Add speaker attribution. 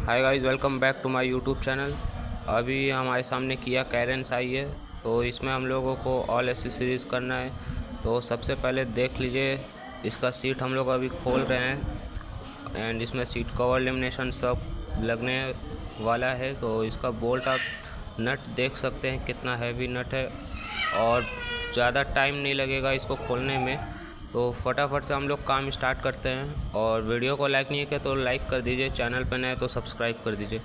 Speaker 1: Hi guys, welcome back to my YouTube channel. अभी हमारे सामने किया कैरेंस आई है, तो इसमें हम लोगों को ऑल एक्सेसरीज़ करना है। तो सबसे पहले देख लीजिए, इसका सीट हम लोग अभी खोल रहे हैं एंड इसमें सीट कवर लेमिनेशन सब लगने वाला है। तो इसका बोल्ट आप नट देख सकते हैं कितना हैवी नट है और ज़्यादा टाइम नहीं लगेगा इसको खोलने में। तो फटाफट से हम लोग काम स्टार्ट करते हैं। और वीडियो को लाइक नहीं किया तो लाइक कर दीजिए, चैनल पर नए तो सब्सक्राइब कर दीजिए।